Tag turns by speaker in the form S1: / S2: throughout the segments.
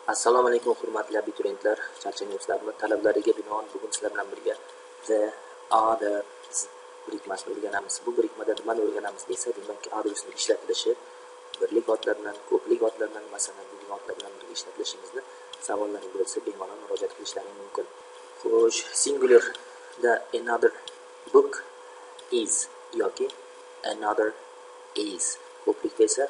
S1: Assalomu alaykum hurmatli abituriyentlar, charchamayapsizlarmi? Talablariga binoan bugun sizlar bilan birga the others birikmasini o'rganamiz. Bu birikmada nimani o'rganamiz desa, demakki othersning ishlatilishi birlik otlar bilan, ko'plik otlar bilan, masalan, birlik otlar bilan birga ishlatilishimizni savollaring bo'lsa bemalol murojaat qilishlaring mumkin. Xo'sh, singular da another book is yoki another is. Ko'plikda esa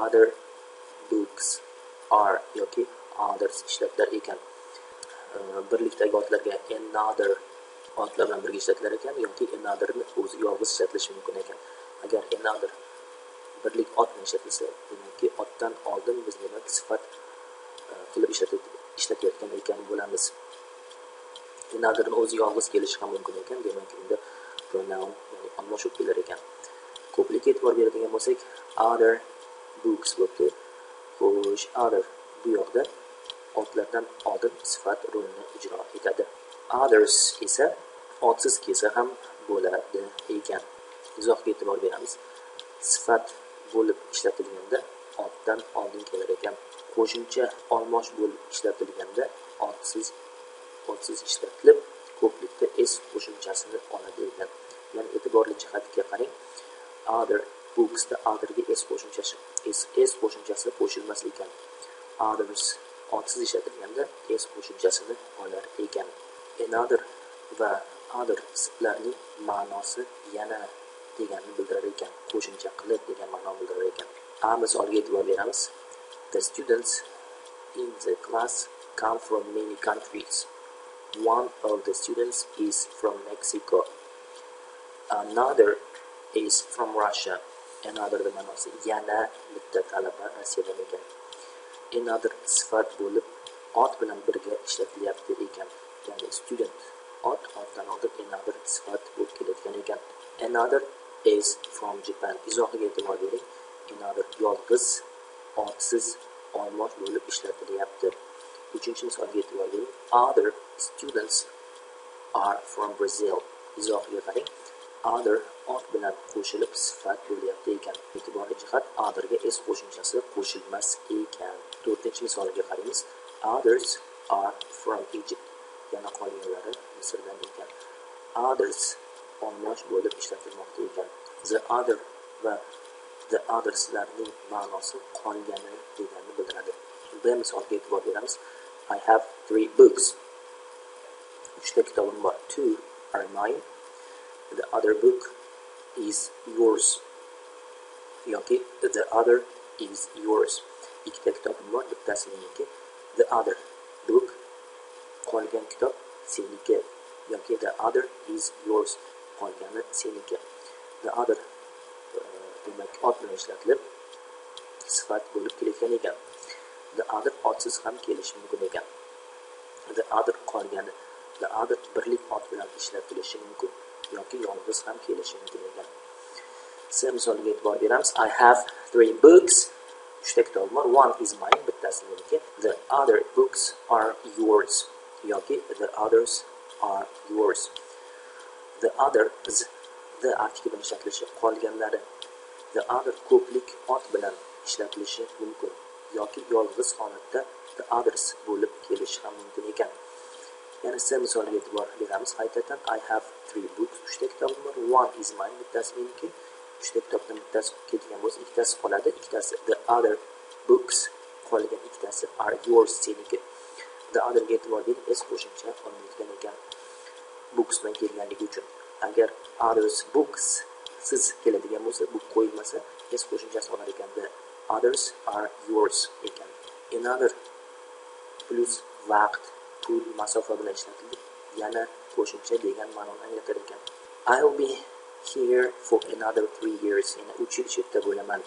S1: other books are yoki others ishlatilar ekan. Birlikdagi otlarga another otlar bilan birga ishlatilar ekan yoki anotherni o'zi yolg'iz ishlatilishi mumkin ekan. Agar another birlik ot bilan ishlatilsa, demakki otdan oldin biz demak sifat qilib ishlatayotgan ekan bo'lamiz. Anotherni o'zi yolg'iz kelishi ham mumkin ekan, demak unda pronoun ya'ni almashuv kelar ekan. Ko'plikka e'tibor beradigan bo'lsak, other books bo'libdi. Xo'sh, other bu yoqda otlardan oldin sifat rolini ijro etadi. Others esa otsiz kelsa ham bo'ladi ekan. Izohga e'tibor beramiz. Sifat bo'lib ishlatilganda otdan oldin kelar ekan. Qo'shimcha olmosh bo'lib ishlatilganda otsiz ishlatilib, ko'plikda s qo'shimchasini oladi ekan. Ya'ni e'tiborli jihatga qarang. Other booksda otherga s qo'shimchasi qo'shilmas ekan. Others otsiz ishlatilganda s qo'shimchasini olar ekan. Another va otherslarning ma'nosi yana deganni bildirar ekan. Qo'shimcha qilib degan ma'noni bildirar ekan. A misoliga e'tibor beramiz. The students in the class come from many countries. One of the students is from Mexico. Another is from Russia. Another the ma'nosi yana bitta talaba Rossiyadan ekan. Another sifat bo'lib ot bilan birga ishlatilyapti ekan. Ya'ni student otdan oldin another sifat bo'lib kelayotgan ekan. Another is from Japan. Izohiga e'tibor bering. Another yolg'iz, otsiz, olmosh bo'lib ishlatilyapti. Uchinchi misolga e'tibor bering. Other students are from Brazil. Izohiga qarang. Other ot bilan qo'shilib sifat bo'lyapti ekan. E'tiborli jihat otherga s qo'shimchasi qo'shilmas ekan. To'rtinchi misolga qaraymiz. Others are from Egypt. Yana qolganlari Misrdan ekan. Others olmosh bo'lib ishlatilmoqda ekan. The other va the otherslarning ma'nosi qolgani deganni bildiradi. Bu misolga e'tibor beramiz. I have 3 books. 3 ta kitobim bor. 2 are mine. The other book is yours. Yoki the other is yours. 2 ta kitobim bor, bittasi meniki. The other book, qolgan kitob seniki. Yoki the other is yours. Qolgani seniki. The other demak ot bilan ishlatilib sifat bo'lib kelayotgan ekan. The other otsiz ham kelishi mumkin ekan. The other qolgani. The other birlik ot bilan ishlatilishi mumkin yoki yolg'iz ham kelishi mumkin ekan. Sen misoliga e'tibor beramiz. I have 3 books. 3 ta kitobim bor. 1 is mine, bittasi meniki. The other books are yours. Yoki the others are yours. The others the artikl bilan ishlatilishi, qolganlari. The other ko'plik ot bilan ishlatilishi mumkin yoki yolg'iz holatda the others bo'lib kelishi ham mumkin ekan. Yana sen misoliga e'tibor beramiz. Qaytadan I have 3 books. 3 ta kitobim bor. 1 is mine, bittasi meniki. 3 ta kitobdan bittasi ketgan bo'lsa, ikkitasi qoladi. Ikkitasi the other books, qolgan ikkitasi are yours, seniki. The other ga e'tibor bering, s qo'shimcha olinayotgan ekan. Books bilan kelganligi uchun. Agar others books siz keladigan bo'lsa, book qo'yilmasa, s qo'shimchasi olar ekan. The others are yours ekan. Another plus vaqt, pul, masofa bilan ishlatildi. Yana qo'shimcha degan ma'noni anglatar ekan. I'll be here for another 3 years. Yana 3 yil chetda bo'laman.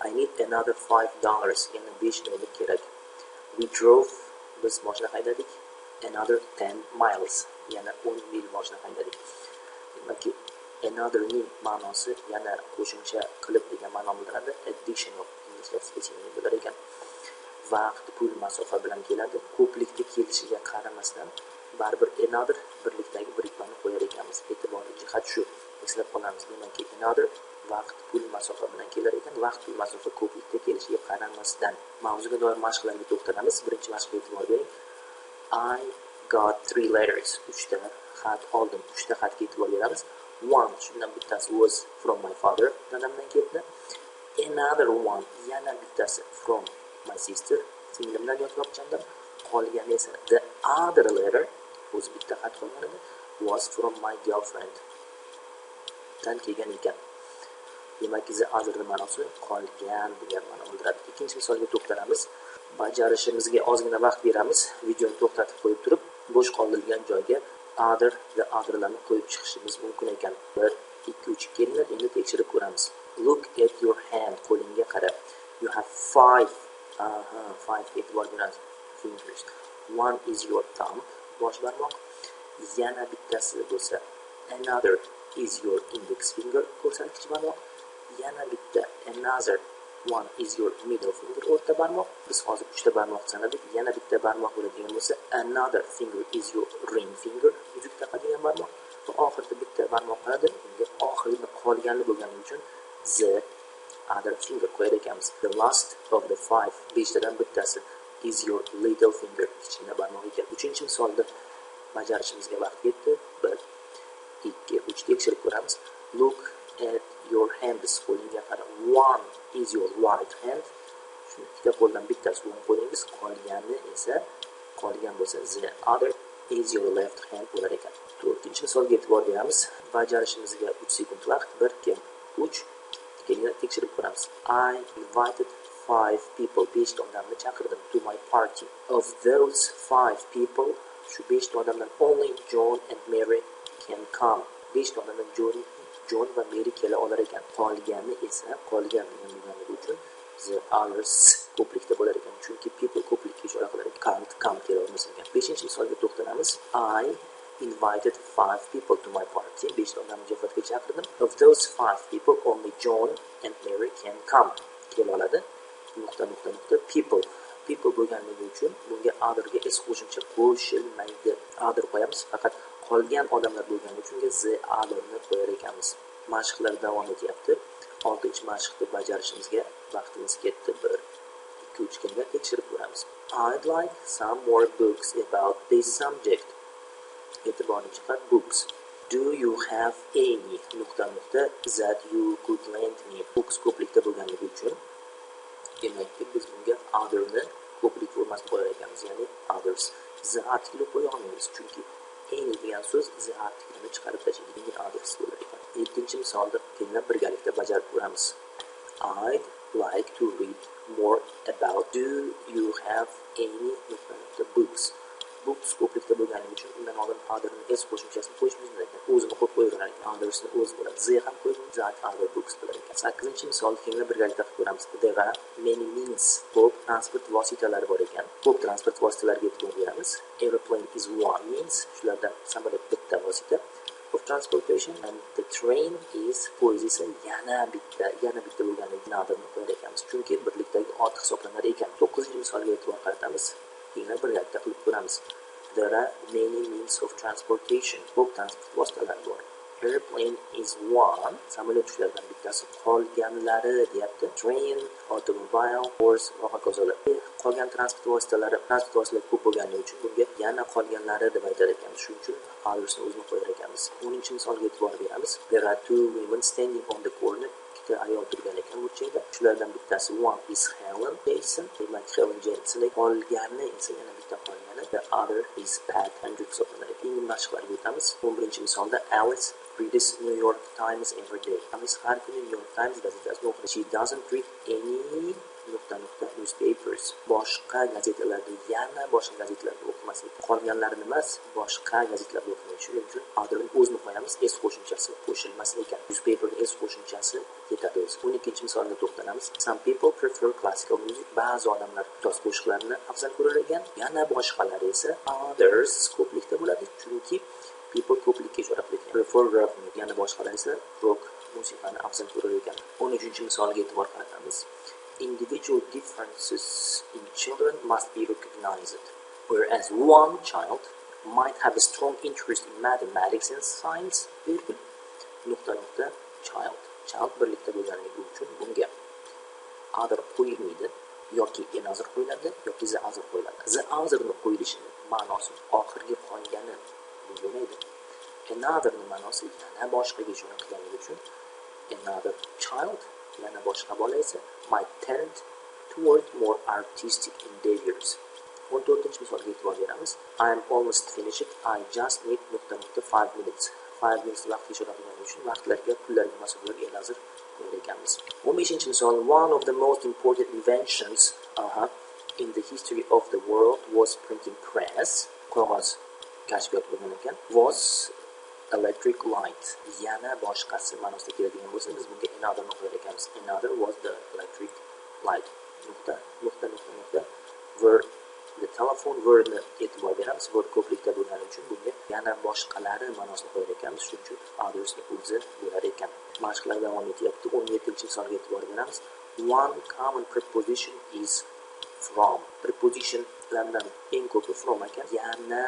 S1: I need another $5. Yana $5 kerak. We drove, biz mashina haydadik. Another 10 miles. Yana 10 mil mashina haydadik. Demakki another ning ma'nosi yana qo'shimcha qilib degan ma'noni bildiradi. Addition of inglizcha specific bo'lar ekan. Vaqt, pul, masofa bilan keladi. Ko'plikda kelishiga qaramasdan baribir another birlikdagi birikmani qo'yar ekanmiz. E'tiborli jihat shu. Eslab qolamiz. Demakki another vaqt, pul, masofa bilan kelar ekan. Vaqt, pul, masofa ko'plikda kelishiga qaramasdan mavzuga doir mashqlarga to'xtalamiz. Birinchi mashqqa e'tibor bering. I got 3 letters. 3 ta xat oldim. 3 ta xatga e'tibor beramiz. One, shundan bittasi was from my father, dadamdan keldi. Another one, yana bittasi from my sister, singlimdan yozib olgandim. Qolgani esa the other letter, o'zi bitta xat qolgan edi, was from my girlfriend dan kelgan ekan. Demak, the other ma'nosi qolgan degan ma'no bildiradi. Ikkinchi misolga to'xtalamiz. Bajarishimizga ozgina vaqt beramiz. Videoni to'xtatib qo'yib turib, bo'sh qoldirilgan joyga other, the otherlarni qo'yib chiqishimiz mumkin ekan. 1, 2, 3 kelinglar, endi tekshirib ko'ramiz. Look at your hand, qo'lingga qara. You have 5. 5 e'tibor beramiz. Fingers. One is your thumb, bosh barmoq. Yana bittasi bo'lsa another is your index finger, ko'rsatkich barmoq. Yana bitta another one is your middle finger, o'rta barmoq. Biz hozir 3 ta barmoq sanadik. Yana bitta barmoq bo'ladigan bo'lsa another finger is your ring finger, uzuk taqadigan barmoq. Va oxirida bitta barmoq qoladi. Unga oxirida qolganli bo'lgani uchun the other finger qo'yar ekanmiz. The last of the 5, 5 tadan bittasi is your little finger, kichkina barmoq ekan. Uchinchi misolda bajarishimizga vaqt ketdi. 1, 2, 3 tekshirib ko'ramiz. Look at your hands, qo'lingga qara. One is your right hand. Shu ikkita qo'ldan bittasi o'ng qo'lingiz, qolgan bo'lsa the other is your left hand bo'lar ekan. To'rtinchi misolga e'tibor beramiz. Bajarishimizga 3 sekund vaqt. 1, 2, 3. Kelinglar tekshirib ko'ramiz. I invited 5 people, 5 odamni chaqirdim to my party. Of those 5 people, shu 5 odamdan only John and Mary can come. 5 odamdan John va Mary kela olar ekan. Qolgani esa, qolgan degan bo'lganligi uchun the others ko'plikda bo'lar ekan. Chunki people ko'plikka ishora qilar ekan. Can't kela olmas ekan. 5-misolga to'xtalamiz. I invited 5 people to my party. 5 odamni ziyofatga chaqirdim. Of those 5 people, only John and Mary can come. Kela oladi. People bo'lganligi uchun bunga otherga s qo'shimcha qo'shilmaydi. Other qo'yamiz, faqat qolgan odamlar bo'lgani uchun the otherni qo'yar ekanmiz. Mashqlar davom etyapti. 6-mashqni bajarishimizga vaqtimiz ketdi. 1, 2, 3 kelga tekshirib ko'ramiz. I'd like some more books about this subject. E'tiborni chiqar, books. Do you have any ... that you could lend me? Books ko'plikda bo'lganligi uchun demakki biz bunga otherni ko'plik formasida qo'yar ekanmiz, ya'ni others. The article qo'ya olmaymiz, chunki any degan so'z the article chiqarib tashlaydi, ya'ni others bo'lar ekan. 7-misolda kelinglar birgalikda bajarib ko'ramiz. I'd like to read more about. Do you have any ... books? Books ko'plikda bo'lganligi uchun undan oldin otherni s qo'shimchasini qo'yishimiz mumkin. O'zini qo'yaveramiz. Othersni o'z bo'ladi. The ham qo'yib, that other books bo'lar ekan. 8-misol kelinglar birgalikda qilib ko'ramiz. There are many means. Ko'p transport vositalari bor ekan. Ko'p transport vositalariga e'tibor beramiz. Aeroplane is one means. Shulardan samolyot bitta vosita of transportation, and the train is, poyezd esa yana bitta bo'lganligi otherni qo'yar ekanmiz. Chunki birlikdagi ot hisoblanar ekan. 9-misolga e'tibor qaratamiz. Kelinglar birgalikda qilib ko'ramiz. There are many means of transportation. Ko'p transport vositalari bor. Airplane is one. Samolyot shulardan bittasi. Qolganlari deyapti. Train, automobile, horse va hokazolar. Qolgan transport vositalari ko'p bo'lganligi uchun bunga yana qolganlari deb aytar ekanmiz. Shuning uchun othersni o'zini qo'yar ekanmiz. 10-misolga e'tibor beramiz. There are 2 women standing on the corner. Ikkita ayol turgan ekan burchakda. Shulardan bittasi one is Helen Jason. Demak, Helen Jason. Qolgani esa yana bitta qolgani. The other is Pat Andrew hisoblanadi. Keyingi mashqlarga o'tamiz. 11-misolda Alice reads New York Times every day. Alice har kuni New York Times gazetasini o'qiydi. She doesn't read any ... newspapers. Boshqa gazetalarni, yana boshqa gazetalarni o'qimaslik. Qolganlarini emas, boshqa gazetalarni o'qimaydi. Shuning uchun otherni o'zini qo'yamiz, s qo'shimchasi qo'shilmas ekan. Newspaperga s qo'shimchasi ketadi o'zi. 12-misolga to'xtalamiz. Some people prefer classical music. Ba'zi odamlar toz qo'shiqlarni afzal ko'rar ekan. Yana boshqalari esa others ko'plikda bo'ladi, chunki people ko'plikka ishora qilingan. Prefer rock music. Yana boshqalari esa rock musiqani afzal ko'rar ekan. 13-misolga e'tibor qaratamiz. Individual differences in children must be recognized. Whereas one child might have a strong interest in mathematics and science, child. child birlikda bo'lganligi uchun bunga other qo'yilmaydi, yoki another qo'yiladi, yoki the other qo'yiladi. The otherni qo'yilishini ma'nosi oxirgi qolgani bo'lmaydi. Another ni ma'nosi yana boshqaga jo'natilganligi uchun another child, yana boshqa bola esa might tend toward more artistic endeavors. 14-misolga e'tibor beramiz. I am almost finished. I just need ... 5 minutes. 5 minutes vaqt ishlatilgani uchun vaqtlarga, pullarga mas'ullar another qo'yar ekanmiz. 15-misol, one of the most important inventions in the history of the world was printing press. Qog'oz kashfiyot bo'lgan ekan. Was electric light. Yana boshqasi ma'nosida keladigan bo'lsa, biz bunga another ni qo'yar ekanmiz. Another was the electric light. Were the telephone word ni e'tibor beramiz. Word ko'plikda bo'lgani uchun bunga yana boshqalari ma'nosida qo'yar ekanmiz. Shuning uchun others ni o'zi bo'lar ekan. Mashqlar davom etyapti. 17-misolga e'tibor beramiz. One common preposition is from. Prepositionlardan eng ko'pi from ekan. Yana ...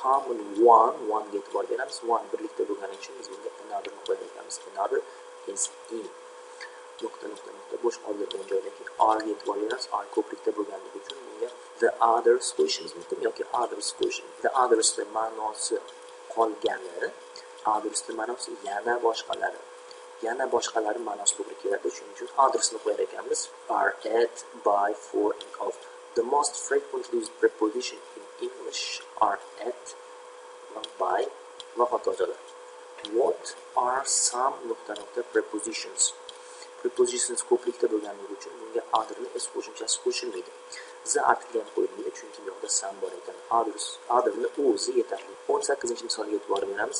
S1: common one ga e'tibor beramiz. One birlikda bo'lgani uchun biz bunga another ni qo'yar ekanmiz. Another is in. Bo'sh qoldirilgan joydagi are ga e'tibor beramiz. Are ko'plikda bo'lganligi uchun bunga the others qo'yishimiz mumkin yoki others qo'yishimiz. The others ni ma'nosi qolgani, others ni ma'nosi yana boshqalari. Yana boshqalari ma'nosi to'g'ri keladi. Shuning uchun others ni qo'yar ekanmiz. Are, at, by, for and of. The most frequently used preposition in English are at, by va hokazolar. What are some ... prepositions? Prepositions ko'plikda bo'lganligi uchun bunga other ni s qo'shimchasi qo'shilmaydi. The artikli ham qo'yilmaydi, chunki bu yerda some bor ekan. Other ni o'zi yetarli. 18-misolga e'tibor beramiz.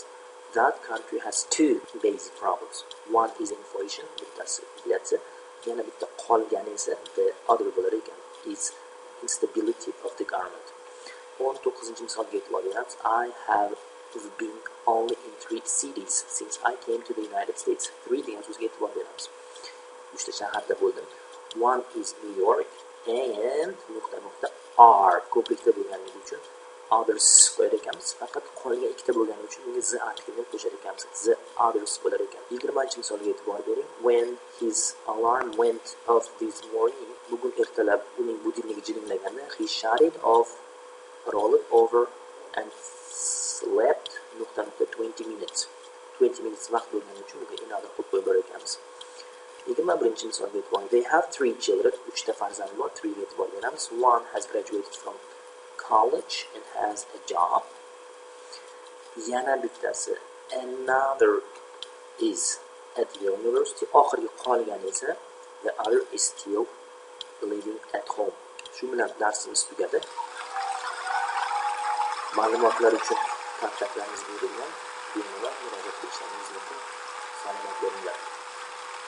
S1: That country has two basic problems. One is inflation, bittasi inflyatsiya, yana bitta qolgani esa the other bo'lar ekan, is instability of the government. 19-misolga e'tibor beramiz. I have been only in 3 cities since I came to the United States. 3 degan so'zga e'tibor beramiz. 3 ta shaharda bo'ldim. One is New York and ... are ko'plikda bo'lganligi uchun others qo'yar ekanmiz. Faqat qolgan 2 ta bo'lgani uchun bunga the artiklini qo'shar ekanmiz. The others bo'lar ekan. 20-misolga e'tibor bering. When his alarm went off this morning, bugun ertalab uning budilnigi jiringlaganda, he shouted off, rolled over and slept ... 20 minutes. 20 minutes vaqt bo'lgani uchun bunga another qo'yib ekanmiz. 21-misolga e'tibor. They have 3 children. 3 ta farzand bor. 3 ga e'tibor beramiz. One has graduated from college and has a job. Yana bittasi another is at the university. Oxirgi qolgani esa the other is still living at home. Shu bilan darsimiz tugadi. Ma'lumotlar uchun kontaktlarimiz berilgan. Bemalol murojaat qilishingiz